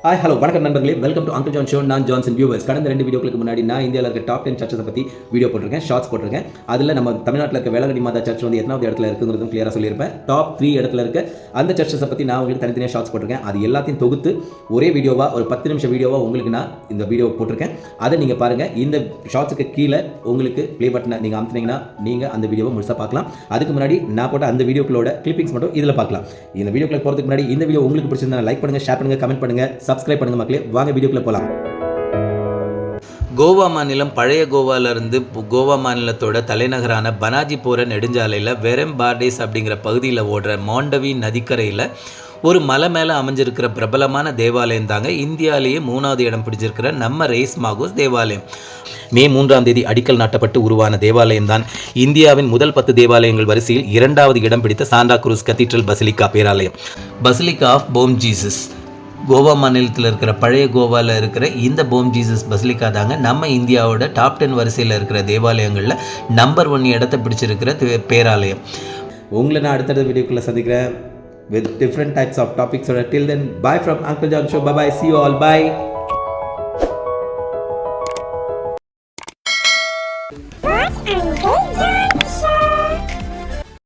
Hello வணக்கம் நண்பர்களே, welcome to uncle John show. நான் ஜான்சன் வியூவர்ஸ். கடந்த 2 வீடியோக்களுக்கு முன்னாடி நான் இந்தியாவில் இருக்க டாப் 10 சர்ச்சஸை பற்றி வீடியோ போட்டிருக்கேன், ஷார்ட்ஸ் போட்டிருக்கேன். அதில் நம்ம தமிழ்நாட்டில் இருக்க வேளாங்கண்ணி மாதா சர்ச் வந்து எத்தனாவது இடத்துல இருக்குங்கிறதும் கிளியராக சொல்லியிருப்பேன். டாப் 3 இடத்துல இருக்க அந்த சர்ச்சஸை பற்றி நான் உங்களுக்கு தனித்தனியாக ஷார்ட்ஸ் போட்டிருக்கேன். அது எல்லாத்தையும் தொகுத்து ஒரே வீடியோவாக ஒரு 10 நிமிஷம் வீடியோவாக உங்களுக்கு நான் இந்த வீடியோ போட்டிருக்கேன். அதை நீங்கள் பாருங்கள். இந்த ஷார்ட்ஸுக்கு கீழே உங்களுக்கு ப்ளே பட்டனை நீங்கள் அமுத்துனீங்கன்னா நீங்கள் அந்த வீடியோவை முழுசாக பார்க்கலாம். அதுக்கு முன்னாடி நான் போட்ட அந்த வீடியோக்களோட கிளிப்பிங்ஸ் மட்டும் இதில் பார்க்கலாம். இந்த வீடியோக்களை போகிறதுக்கு முன்னாடி இந்த வீடியோ உங்களுக்கு பிடிச்சிருந்தா லைக் பண்ணுங்கள், ஷேர் பண்ணுங்கள், கமெண்ட் பண்ணுங்கள், சப்ஸ்கிரைப் பண்ணுங்கள் மக்களே. வாங்க வீடியோக்குள்ள போலாம். கோவா மாநிலம் பழைய கோவாவிலிருந்து கோவா மாநிலத்தோட தலைநகரான பனாஜி போகிற நெடுஞ்சாலையில் வெரம் பார்டேஸ் அப்படிங்கிற பகுதியில் ஓடுற மாண்டவி நதிக்கரையில் ஒரு மலை மேலே அமைஞ்சிருக்கிற பிரபலமான தேவாலயம் தாங்க இந்தியாவிலேயே 3வது இடம் பிடிச்சிருக்கிற நம்ம ரெய்ஸ் மாகோஸ் தேவாலயம். மே 3ஆம் தேதி அடிக்கல் நாட்டப்பட்டு உருவான தேவாலயம் தான் இந்தியாவின் முதல் 10 தேவாலயங்கள் வரிசையில் 2வது இடம் பிடித்த சாண்டா குரூஸ் கத்தீட்ரல் பசிலிக்கா பேராலயம். பசிலிக்கா ஆஃப் போம் ஜீசஸ் கோவா மாநிலத்தில் இருக்கிற பழைய கோவாவில் இருக்கிற இந்த போம் ஜீசஸ் பசிலிக்கா தாங்க நம்ம இந்தியாவோட டாப் 10 வரிசையில் இருக்கிற தேவாலயங்களில் நம்பர் 1 இடத்தை பிடிச்சிருக்கிற பேராலயம். உங்களை நான் அடுத்தடுத்த வீடியோக்குள்ளே சந்திக்கிறேன் with different types of topics. So till then, bye from Uncle John Show. Bye bye. See you all. Bye.